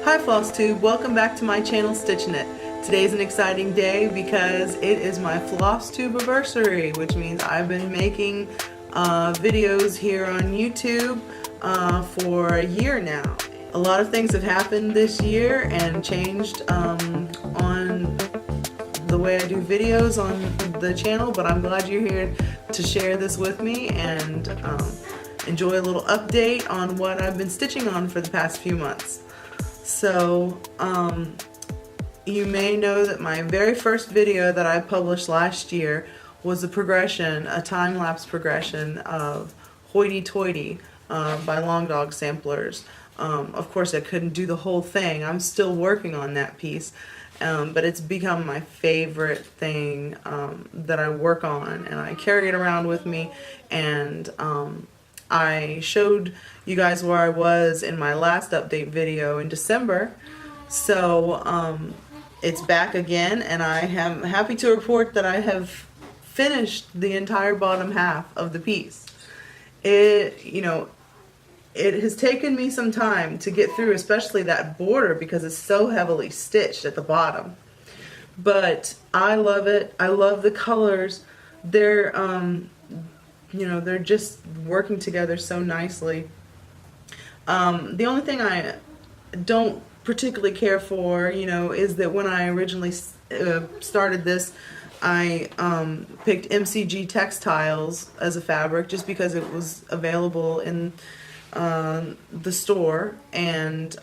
Hi Flosstube, welcome back to my channel Stitchinit. Today's an exciting day because it is my Flosstubiversary, which means I've been making videos here on YouTube for a year now. A lot of things have happened this year and changed on the way I do videos on the channel, but I'm glad you're here to share this with me and enjoy a little update on what I've been stitching on for the past few months. So you may know that my very first video that I published last year was a progression, a time-lapse progression of Hoity Toity by Long Dog Samplers. Of course I couldn't do the whole thing. I'm still working on that piece, but it's become my favorite thing that I work on, and I carry it around with me. And I showed you guys where I was in my last update video in December, so it's back again, and I am happy to report that I have finished the entire bottom half of the piece. It has taken me some time to get through, especially that border, because it's so heavily stitched at the bottom. But I love it. I love the colors. They're they're just working together so nicely. The only thing I don't particularly care for, is that when I originally started this, I picked MCG textiles as a fabric just because it was available in the store, and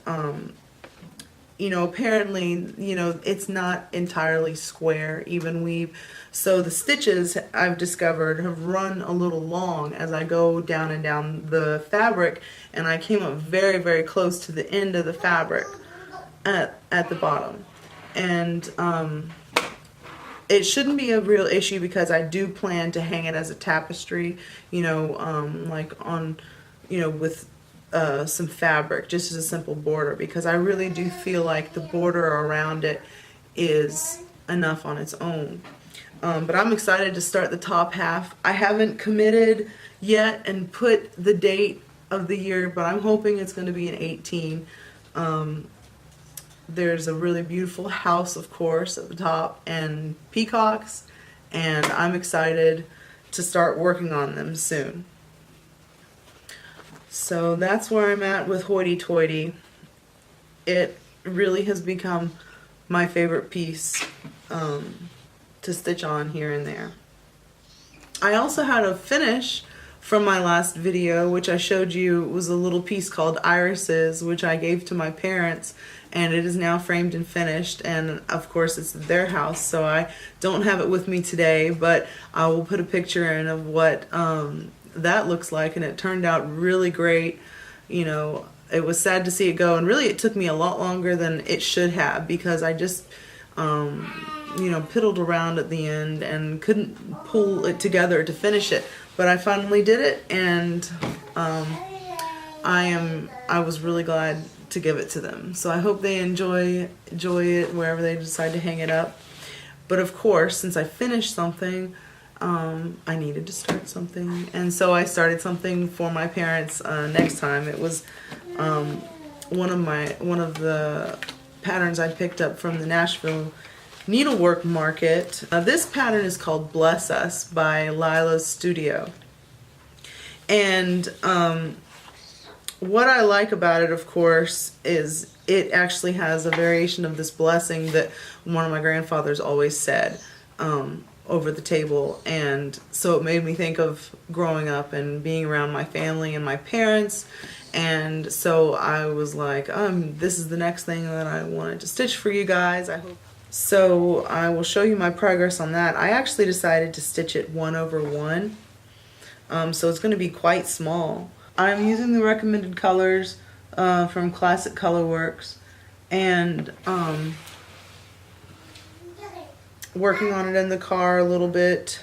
apparently, it's not entirely square, even weave. So the stitches, I've discovered, have run a little long as I go down and down the fabric, and I came up very, very close to the end of the fabric at the bottom. And it shouldn't be a real issue because I do plan to hang it as a tapestry, like on, with some fabric, just as a simple border, because I really do feel like the border around it is enough on its own. But I'm excited to start the top half. I haven't committed yet and put the date of the year, but I'm hoping it's going to be in 18. There's a really beautiful house, of course, at the top, and peacocks, and I'm excited to start working on them soon. So that's where I'm at with Hoity Toity. It really has become my favorite piece to stitch on here and there. I also had a finish from my last video, which I showed you was a little piece called Irises, which I gave to my parents, and it is now framed and finished, and of course it's their house, so I don't have it with me today, but I will put a picture in of what that looks like, and it turned out really great. It was sad to see it go, and really it took me a lot longer than it should have, because I just piddled around at the end and couldn't pull it together to finish it. But I finally did it, and I was really glad to give it to them. So I hope they enjoy it wherever they decide to hang it up. But of course, since I finished something, I needed to start something, and so I started something for my parents next time. It was one of the patterns I picked up from the Nashville needlework market. This pattern is called Bless Us by Lila's Studio, and what I like about it, of course, is it actually has a variation of this blessing that one of my grandfathers always said over the table, and so it made me think of growing up and being around my family and my parents, and so I was like, this is the next thing that I wanted to stitch for you guys. I hope so. I will show you my progress on that. I actually decided to stitch it 1/1, so it's going to be quite small. I'm using the recommended colors from Classic Colorworks, and working on it in the car a little bit,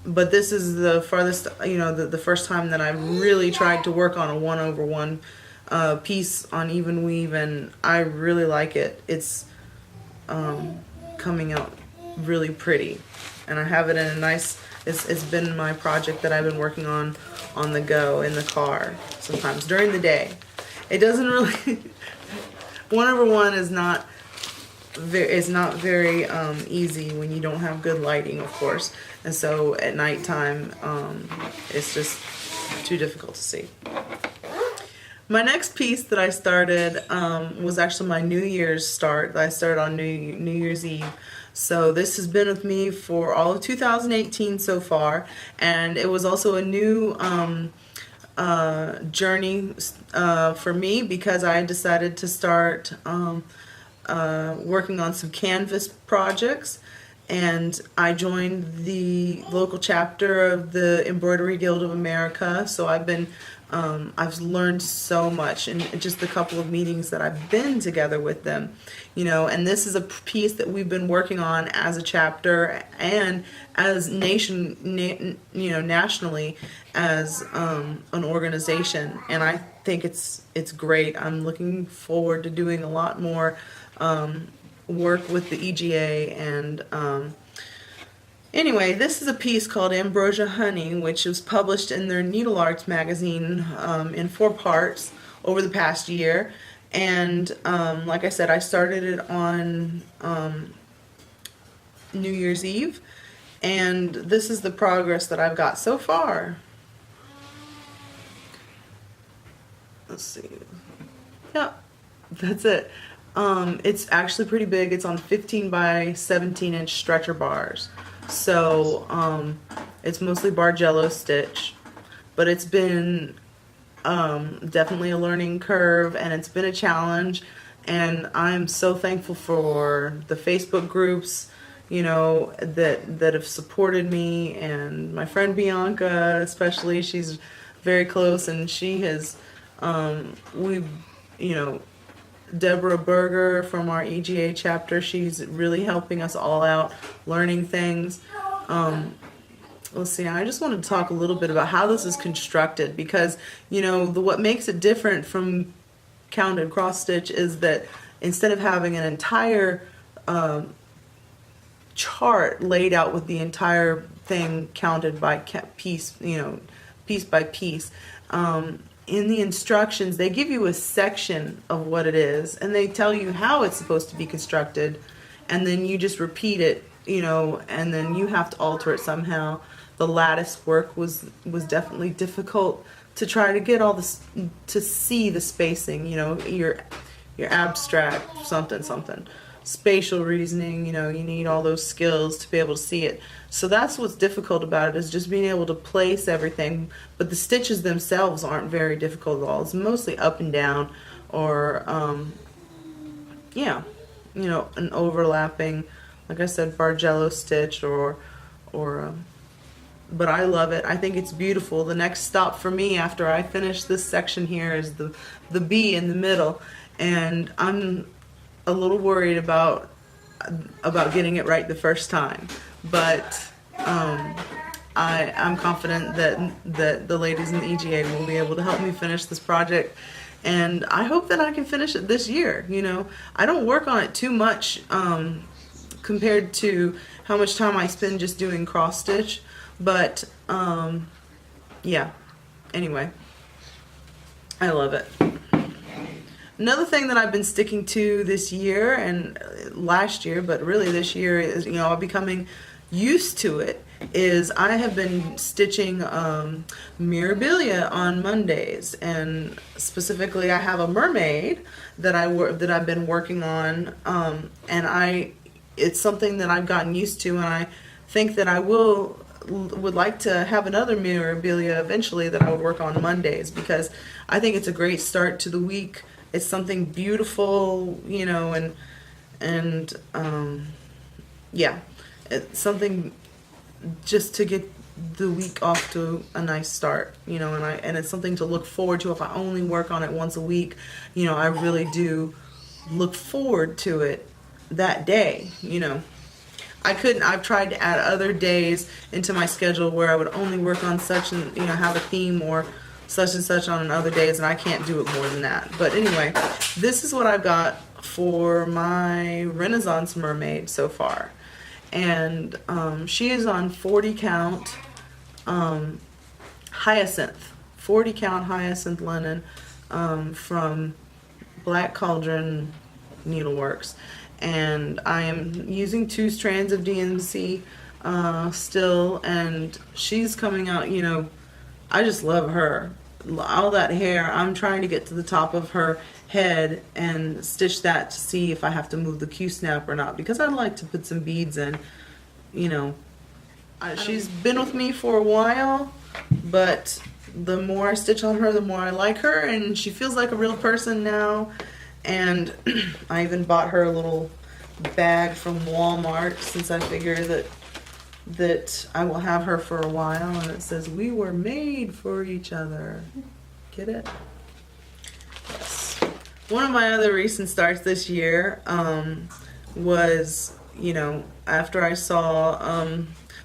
but this is the farthest, the first time that I've really tried to work on a 1/1 piece on even weave, and I really like it. It's coming out really pretty, and I have it in a nice, it's been my project that I've been working on the go in the car sometimes during the day. It doesn't really 1/1 is not very easy when you don't have good lighting, of course, and so at nighttime it's just too difficult to see. My next piece that I started was actually my New Year's start. I started on New Year's Eve. So this has been with me for all of 2018 so far, and it was also a new journey for me because I decided to start working on some canvas projects, and I joined the local chapter of the Embroidery Guild of America. So I've learned so much in just the couple of meetings that I've been together with them, you know, and this is a piece that we've been working on as a chapter and as nationally as an organization, and I think it's great. I'm looking forward to doing a lot more work with the EGA, and anyway, this is a piece called Ambrosia Hunting, which was published in their Needle Arts magazine in 4 parts over the past year. And like I said, I started it on New Year's Eve, and this is the progress that I've got so far. Let's see. Yeah, that's it. It's actually pretty big. It's on 15 by 17 inch stretcher bars. So it's mostly Bargello stitch, but it's been definitely a learning curve, and it's been a challenge, and I'm so thankful for the Facebook groups, you know, that have supported me, and my friend Bianca especially. She's very close, and she has Deborah Berger from our EGA chapter, she's really helping us all out, learning things. Let's see, I just wanted to talk a little bit about how this is constructed, because, you know, what makes it different from counted cross stitch is that instead of having an entire chart laid out with the entire thing counted by piece, you know, piece by piece, in the instructions they give you a section of what it is, and they tell you how it's supposed to be constructed, and then you just repeat it, you know, and then you have to alter it somehow. The lattice work was definitely difficult to try to get all this, to see the spacing, you know, your abstract something. Spatial reasoning, you know, you need all those skills to be able to see it. So that's what's difficult about it, is just being able to place everything. But the stitches themselves aren't very difficult at all. It's mostly up and down, or yeah, you know, an overlapping, like I said, Bargello stitch, or but I love it. I think it's beautiful. The next stop for me after I finish this section here is the B in the middle, and I'm a little worried about getting it right the first time, but I'm confident that the ladies in the EGA will be able to help me finish this project, and I hope that I can finish it this year. You know, I don't work on it too much compared to how much time I spend just doing cross stitch, but yeah, anyway, I love it. Another thing that I've been sticking to this year and last year, but really this year, is, you know, I'm becoming used to it, is I have been stitching memorabilia on Mondays, and specifically I have a mermaid that I've been working on, and it's something that I've gotten used to, and I think that I would like to have another memorabilia eventually that I would work on Mondays, because I think it's a great start to the week. It's something beautiful, you know, and yeah, it's something just to get the week off to a nice start, you know, and it's something to look forward to. If I only work on it once a week, you know, I really do look forward to it that day, you know. I've tried to add other days into my schedule where I would only work on such, and, you know, have a theme or such and such on other days, and I can't do it more than that. But anyway, this is what I've got for my Renaissance mermaid so far, and she is on 40 count hyacinth, 40 count hyacinth linen from Black Cauldron Needleworks, and I am using 2 strands of DMC still, and she's coming out, you know, I just love her. All that hair, I'm trying to get to the top of her head and stitch that to see if I have to move the Q-snap or not, because I'd like to put some beads in, you know. She's been with me for a while, but the more I stitch on her, the more I like her, and she feels like a real person now. And I even bought her a little bag from Walmart, since I figure that I will have her for a while, and it says we were made for each other. Get it? Yes. One of my other recent starts this year was, you know, after I saw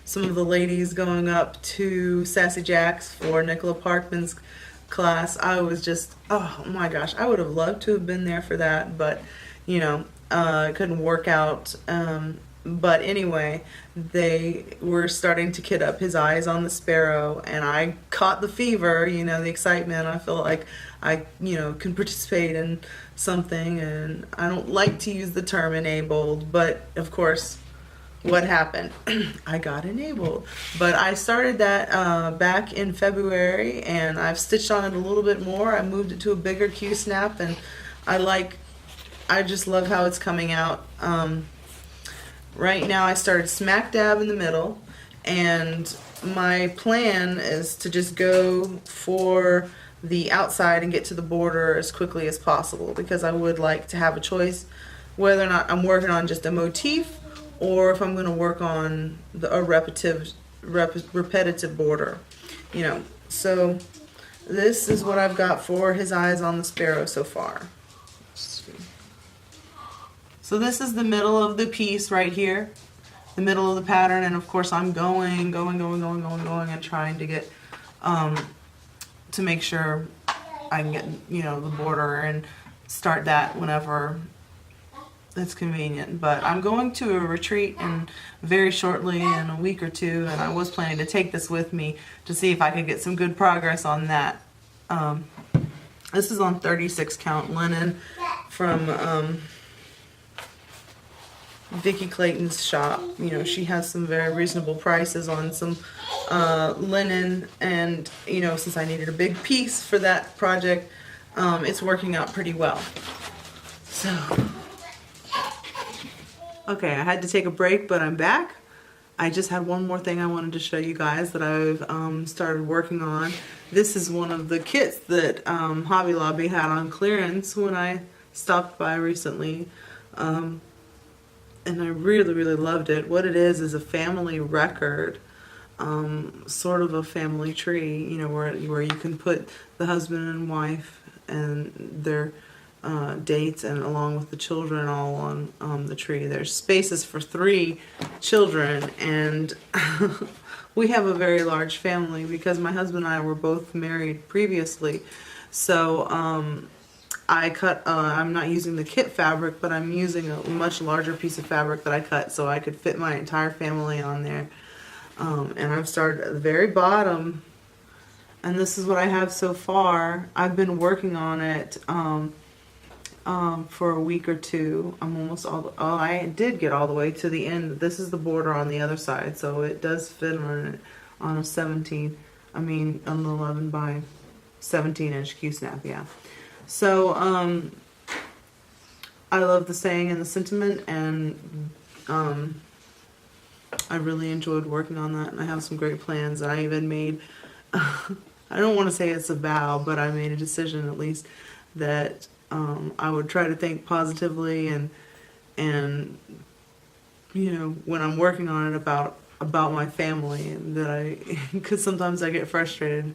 some of the ladies going up to Sassy Jack's for Nicola Parkman's class, I was just, oh my gosh, I would have loved to have been there for that, but you know, it couldn't work out. But anyway, they were starting to kit up his eyes on the sparrow, and I caught the fever, you know, the excitement. I feel like I, you know, can participate in something, and I don't like to use the term enabled, but of course, what happened? I got enabled. But I started that back in February, and I've stitched on it a little bit more. I moved it to a bigger Q-snap, and I just love how it's coming out. Right now I started smack dab in the middle, and my plan is to just go for the outside and get to the border as quickly as possible, because I would like to have a choice whether or not I'm working on just a motif or if I'm going to work on a repetitive border, you know. So this is what I've got for his eyes on the sparrow so far. So this is the middle of the piece right here, the middle of the pattern, and of course I'm going and trying to get, to make sure I can get, you know, the border and start that whenever it's convenient. But I'm going to a retreat in very shortly, in a week or two, and I was planning to take this with me to see if I could get some good progress on that. This is on 36 count linen from Vicki Clayton's shop. You know, she has some very reasonable prices on some linen, and you know, since I needed a big piece for that project, it's working out pretty well. So, okay, I had to take a break, but I'm back. I just had one more thing I wanted to show you guys that I've started working on. This is one of the kits that Hobby Lobby had on clearance when I stopped by recently. And I really loved it. What it is a family record, sort of a family tree, you know, where you can put the husband and wife and their dates, and along with the children, all on the tree. There's spaces for 3 children, and we have a very large family because my husband and I were both married previously. So I cut, I'm not using the kit fabric, but I'm using a much larger piece of fabric that I cut so I could fit my entire family on there. And I've started at the very bottom, and this is what I have so far. I've been working on it for a week or two. I'm almost I did get all the way to the end. This is the border on the other side, so it does fit on a 17, I mean an 11 by 17 inch Q-snap, yeah. So I love the saying and the sentiment, and I really enjoyed working on that, and I have some great plans. And I even made, I don't want to say it's a vow, but I made a decision at least that I would try to think positively and you know, when I'm working on it about my family, and that because sometimes I get frustrated,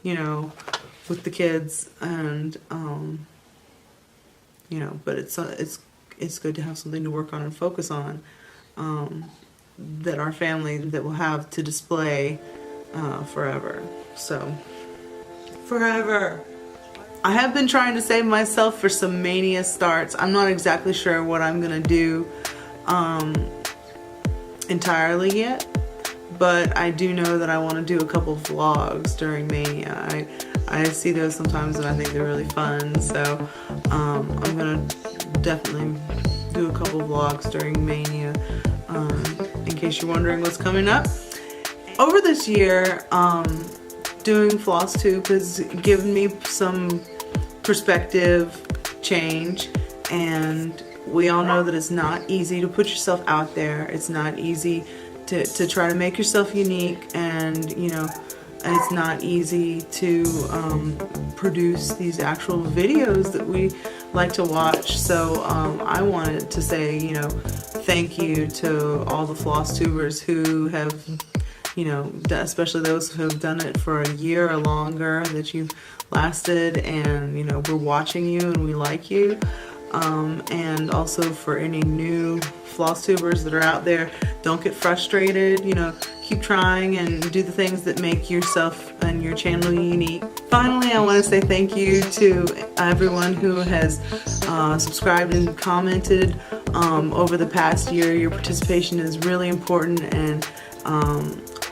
you know, with the kids, and you know, but it's good to have something to work on and focus on, that our family that will have to display forever. So forever. I have been trying to save myself for some mania starts. I'm not exactly sure what I'm gonna do entirely yet, but I do know that I want to do a couple vlogs during mania. I see those sometimes and I think they're really fun. So I'm gonna definitely do a couple vlogs during Mania, in case you're wondering what's coming up. Over this year, doing Flosstube has given me some perspective change, and we all know that it's not easy to put yourself out there. It's not easy to try to make yourself unique, and you know, it's not easy to produce these actual videos that we like to watch. So I wanted to say, you know, thank you to all the Flosstubers who have, you know, especially those who have done it for a year or longer, that you've lasted, and you know, we're watching you and we like you. And also for any new Flosstubers that are out there, don't get frustrated, you know, keep trying and do the things that make yourself and your channel unique. Finally, I want to say thank you to everyone who has subscribed and commented over the past year. Your participation is really important, and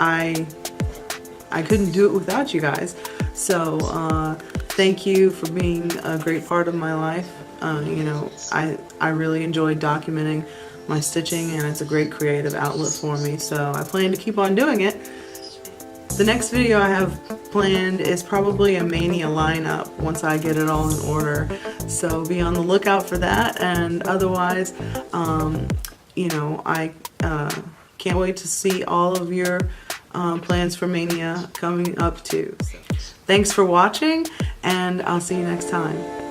I couldn't do it without you guys. So thank you for being a great part of my life. You know, I really enjoy documenting my stitching, and it's a great creative outlet for me, so I plan to keep on doing it. The next video I have planned is probably a Mania lineup once I get it all in order, so be on the lookout for that. And otherwise, you know, I can't wait to see all of your plans for Mania coming up too. So, thanks for watching, and I'll see you next time.